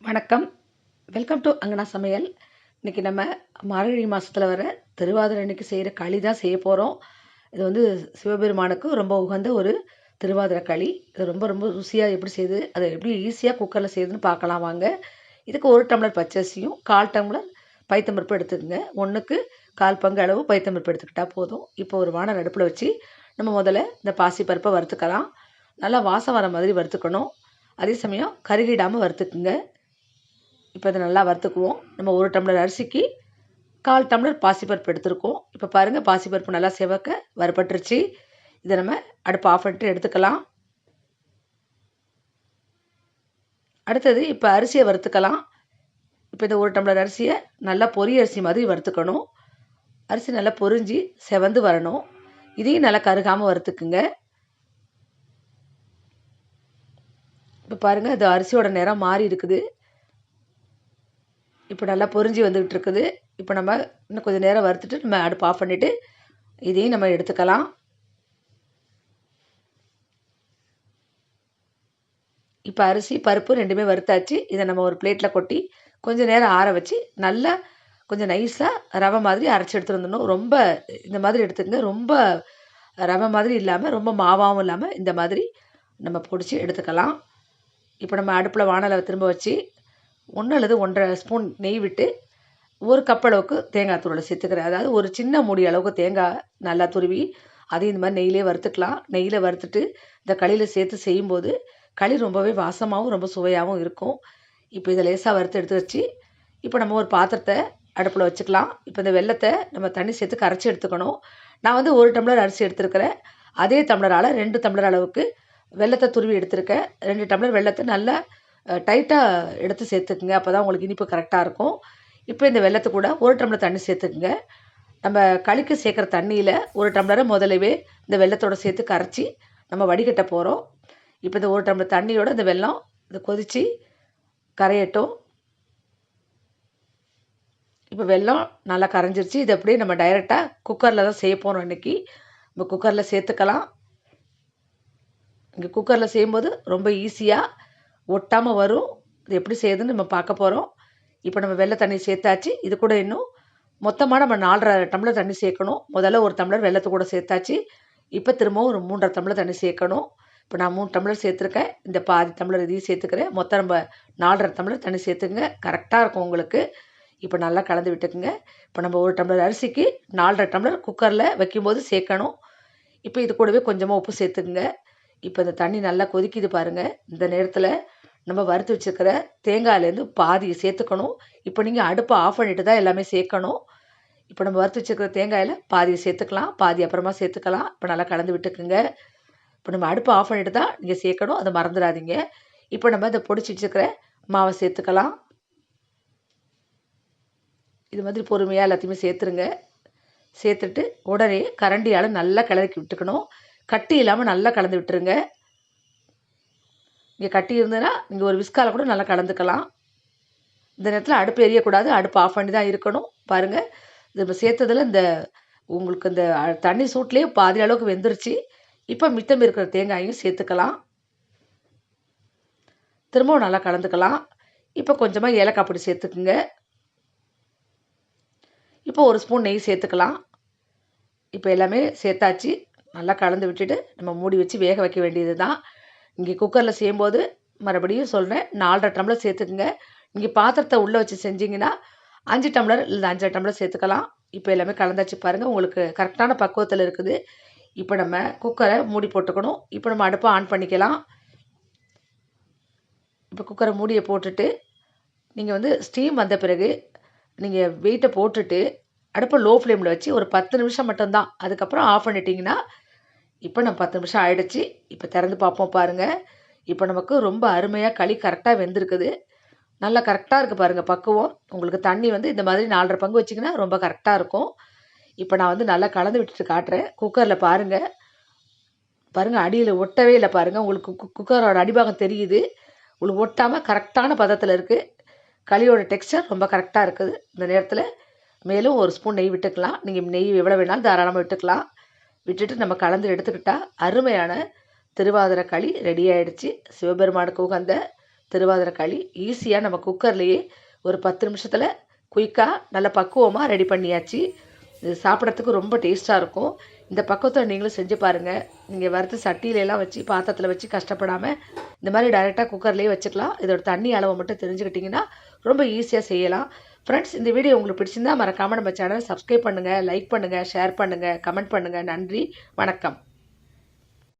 வணக்கம். Welcome to அங்கனா சமையல். இன்னைக்கு நம்ம மார்கழி மாசத்துல வர திருவாதிரை அன்னைக்கு செய்ற களி தான் செய்ய போறோம். இது வந்து சிவபெருமானுக்கு ரொம்ப உகந்த ஒரு திருவாதிரை களி. இது ரொம்ப ரொம்ப ருசியா எப்படி செய்யுது, அத எப்படி ஈஸியா குக்கர்ல செய்யுதுன்னு பார்க்கலாம் வாங்க. இதுக்கு 1 டம்ளர் பச்சரிசியும், 1/4 டம்ளர் பைத்தம் பருப்பு எடுத்துக்கங்க. 1க்கு 1/4 பங்கு அளவு பைத்தம் பருப்பு எடுத்துக்கிட்டா போதும். இப்போ ஒரு வானல் அடுப்புல வச்சு நம்ம முதல்ல இந்த பாசி பருப்பை வறுத்துக்கலாம். நல்லா வாசம் வர மாதிரி வறுத்துக்கணும். அதே சமயம் கருகிடாம வறுத்துக்குங்க. இப்போ இதை நல்லா வறுத்துக்குவோம். நம்ம 1 டம்ளர் அரிசிக்கு 1/4 டம்ளர் பாசிப்பருப்பு எடுத்துருக்கோம். இப்போ பாருங்கள், பாசிப்பருப்பு நல்லா செவக்க வறுபட்டுருச்சு. இதை நம்ம அடுப்பு ஆஃப் பண்ணிட்டு எடுத்துக்கலாம். அடுத்தது இப்போ அரிசியை வறுத்துக்கலாம். இப்போ இந்த 1 டம்ளர் அரிசியை நல்லா பொரி அரிசி மாதிரி வறுத்துக்கணும். அரிசி நல்லா பொரிஞ்சு செவந்து வரணும். இதையும் நல்லா கருகாமல் வறுத்துக்குங்க. இப்போ பாருங்கள், இது அரிசியோட நிறம் மாறி இருக்குது. இப்போ நல்லா பொரிஞ்சு வந்துக்கிட்டு இருக்குது. இப்போ நம்ம இன்னும் கொஞ்சம் நேரம் வறுத்துட்டு நம்ம அடுப்பு ஆஃப் பண்ணிவிட்டு இதையும் நம்ம எடுத்துக்கலாம். இப்போ அரிசி பருப்பு ரெண்டுமே வறுத்தாச்சு. இதை நம்ம ஒரு பிளேட்டில் கொட்டி கொஞ்சம் நேரம் ஆற வச்சு நல்லா கொஞ்சம் நைஸாக ரவை மாதிரி அரைச்சி எடுத்துகிட்டு வந்துடணும். ரொம்ப இந்த மாதிரி எடுத்துக்கங்க. ரொம்ப ரவை மாதிரி இல்லாமல் ரொம்ப மாவாகவும் இல்லாமல் இந்த மாதிரி நம்ம பிடிச்சி எடுத்துக்கலாம். இப்போ நம்ம அடுப்பில் வானலை திரும்ப வச்சு 1 அல்லது 1½ ஸ்பூன் நெய் விட்டு 1 கப் அளவுக்கு தேங்காய் துருவலை சேர்த்துக்கிறேன். அதாவது ஒரு சின்ன மூடி அளவுக்கு தேங்காய் நல்லா துருவி அதையும் இந்த மாதிரி நெய்யிலே வறுத்துக்கலாம். நெய்யில் வறுத்துட்டு இந்த களியில் சேர்த்து செய்யும்போது களி ரொம்பவே வாசமாகவும் ரொம்ப சுவையாகவும் இருக்கும். இப்போ இதை லேசாக வறுத்து எடுத்து வச்சு இப்போ நம்ம ஒரு பாத்திரத்தை அடுப்பில் வச்சுக்கலாம். இப்போ இந்த வெல்லத்தை நம்ம தண்ணி சேர்த்து கரைச்சி எடுத்துக்கணும். நான் வந்து 1 டம்ளர் அரிசி எடுத்துருக்கிறேன். அதே டம்ளரால் 2 டம்ளர் அளவுக்கு வெல்லத்தை துருவி எடுத்துருக்கேன். 2 டம்ளர் வெல்லத்தை நல்லா டைட்டாக எடுத்து சேர்த்துக்குங்க. அப்போ தான் உங்களுக்கு இனிப்பு கரெக்டாக இருக்கும். இப்போ இந்த வெல்லத்து கூட 1 டம்ளர் தண்ணி சேர்த்துக்குங்க. நம்ம களிக்கு சேர்க்குற தண்ணியில் 1 டம்ளரை முதலவே இந்த வெல்லத்தோடு சேர்த்து கரைச்சி நம்ம வடிகட்ட போகிறோம். இப்போ இந்த 1 டம்ளர் தண்ணியோட இந்த வெல்லம் இதை கொதித்து கரையட்டும். இப்போ வெல்லம் நல்லா கரைஞ்சிருச்சு. இது அப்படியே நம்ம டைரெக்டாக குக்கரில் தான் செய்ய போகிறோம் இன்றைக்கி. நம்ம குக்கரில் சேர்த்துக்கலாம். இங்கே குக்கரில் செய்யும்போது ரொம்ப ஈஸியாக ஒட்டாமல் வரும். இது எப்படி செய்யுதுன்னு நம்ம பார்க்க போகிறோம். இப்போ நம்ம வெள்ளை தண்ணி சேர்த்தாச்சு. இது கூட இன்னும் மொத்தமாக நம்ம 4½ டம்ளர் தண்ணி சேர்க்கணும். முதல்ல 1 டம்ளர் வெல்லத்து கூட சேர்த்தாச்சு. இப்போ திரும்பவும் ஒரு 3½ டம்ளர் தண்ணி சேர்க்கணும். இப்போ நான் 3 டம்ளர் சேர்த்துருக்கேன். இந்த பாதி டம்ளர் இதையும் சேர்த்துக்கிறேன். மொத்தம் நம்ம 4½ டம்ளர் தண்ணி சேர்த்துக்குங்க. கரெக்டாக இருக்கும் உங்களுக்கு. இப்போ நல்லா கலந்து விட்டுக்குங்க. இப்போ நம்ம 1 டம்ளர் அரிசிக்கு 4½ டம்ளர் குக்கரில் வைக்கும்போது சேர்க்கணும். இப்போ இது கூடவே கொஞ்சமாக உப்பு சேர்த்துக்குங்க. இப்போ இந்த தண்ணி நல்லா கொதிக்குது பாருங்கள். இந்த நேரத்தில் நம்ம வறுத்து வச்சுருக்கிற தேங்காயிலேருந்து பாதியை சேர்த்துக்கணும். இப்போ நீங்கள் அடுப்பை ஆஃப் பண்ணிட்டு தான் எல்லாமே சேர்க்கணும். இப்போ நம்ம வறுத்து வச்சுருக்கிற தேங்காயில் பாதியை சேர்த்துக்கலாம், பாதி அப்புறமா சேர்த்துக்கலாம். இப்போ நல்லா கலந்து விட்டுக்குங்க. இப்போ நம்ம அடுப்பை ஆஃப் பண்ணிட்டு தான் நீங்கள் சேர்க்கணும், அதை மறந்துடாதீங்க. இப்போ நம்ம இதை பொடிச்சு வச்சுருக்கிற மாவை சேர்த்துக்கலாம். இது மாதிரி பொறுமையாக எல்லாத்தையுமே சேர்த்துருங்க. சேர்த்துட்டு உடனே கரண்டியால் நல்லா கிளறி விட்டுக்கணும். கட்டி இல்லாமல் நல்லா கலந்து விட்டுருங்க. இங்கே கட்டி இருந்ததுன்னா நீங்கள் ஒரு விஸ்கால கூட நல்லா கலந்துக்கலாம். இந்த நேரத்தில் அடுப்பு எரியக்கூடாது, அடுப்பு ஆஃப் பண்ணி தான் இருக்கணும். பாருங்கள், இது இப்போ சேர்த்ததில் இந்த உங்களுக்கு இந்த தண்ணி சூட்லேயே பாதி அளவுக்கு வெந்துருச்சு. இப்போ மித்தம் இருக்கிற தேங்காயும் சேர்த்துக்கலாம். திரும்பவும் நல்லா கலந்துக்கலாம். இப்போ கொஞ்சமாக ஏலக்காய் பொடி சேர்த்துக்குங்க. இப்போ 1 ஸ்பூன் நெய் சேர்த்துக்கலாம். இப்போ எல்லாமே சேர்த்தாச்சு. நல்லா கலந்து விட்டுட்டு நம்ம மூடி வச்சு வேக வைக்க வேண்டியது தான். இங்கே குக்கரில் செய்யும்போது மறுபடியும் சொல்கிறேன், 4½ டம்ளர் சேர்த்துக்குங்க. இங்கே பாத்திரத்தை உள்ளே வச்சு செஞ்சிங்கன்னா 5 டம்ளர் இல்லை 5½ டம்ளர் சேர்த்துக்கலாம். இப்போ எல்லாமே கலந்தாச்சு பாருங்கள், உங்களுக்கு கரெக்டான பக்குவத்தில் இருக்குது. இப்போ நம்ம குக்கரை மூடி போட்டுக்கணும். இப்போ நம்ம அடுப்பை ஆன் பண்ணிக்கலாம். இப்போ குக்கரை மூடியை போட்டுட்டு நீங்கள் வந்து ஸ்டீம் வந்த பிறகு நீங்கள் வெயிட்டை போட்டுட்டு அடுப்பை லோ ஃப்ளேமில் வச்சு ஒரு 10 நிமிஷம் மட்டும்தான், அதுக்கப்புறம் ஆஃப் பண்ணிட்டீங்கன்னா இப்போ நம்ம 10 நிமிஷம் ஆகிடுச்சு. இப்போ திறந்து பார்ப்போம் பாருங்கள். இப்போ நமக்கு ரொம்ப அருமையாக களி கரெக்டாக வெந்திருக்குது. நல்லா கரெக்டாக இருக்குது பாருங்கள் பக்குவம். உங்களுக்கு தண்ணி வந்து இந்த மாதிரி 4½ பங்கு வச்சிங்கன்னா ரொம்ப கரெக்டாக இருக்கும். இப்போ நான் வந்து நல்லா கலந்து விட்டுட்டு காட்டுறேன். குக்கரில் பாருங்கள், அடியில் ஒட்டவே இல்லை பாருங்கள். உங்களுக்கு குக்கரோட அடிபாகம் தெரியுது. உங்களுக்கு ஒட்டாமல் கரெக்டான பதத்தில் இருக்குது. களியோட டெக்ஸ்சர் ரொம்ப கரெக்டாக இருக்குது. இந்த நேரத்தில் மேலும் 1 ஸ்பூன் நெய் விட்டுக்கலாம். நீங்கள் நெய் எவ்வளோ வேணாலும் தாராளமாக விட்டுக்கலாம். விட்டுட்டு நம்ம கலந்து எடுத்துக்கிட்டால் அருமையான திருவாதிரை களி ரெடி ஆகிடுச்சு. சிவபெருமானுக்கு உகந்த திருவாதிரக்களி ஈஸியாக நம்ம குக்கர்லேயே ஒரு 10 நிமிஷத்தில் குயிக்காக நல்ல பக்குவமாக ரெடி பண்ணியாச்சு. இது சாப்பிட்றதுக்கு ரொம்ப டேஸ்ட்டாக இருக்கும். இந்த பக்குவத்தை நீங்களும் செஞ்சு பாருங்கள். நீங்கள் வறுத்து சட்டியிலலாம் வச்சு பாத்திரத்தில் வச்சு கஷ்டப்படாமல் இந்த மாதிரி டைரெக்டாக குக்கர்லேயே வச்சுக்கலாம். இதோட தண்ணி அளவை மட்டும் தெரிஞ்சுக்கிட்டிங்கன்னா ரொம்ப ஈஸியாக செய்யலாம். ஃப்ரெண்ட்ஸ், இந்த வீடியோ உங்களுக்கு பிடிச்சிருந்தா மறக்காமல் நம்ம சேனலை சப்ஸ்கிரைப் பண்ணுங்கள், லைக் பண்ணுங்கள், ஷேர் பண்ணுங்கள், கமெண்ட் பண்ணுங்கள். நன்றி, வணக்கம்.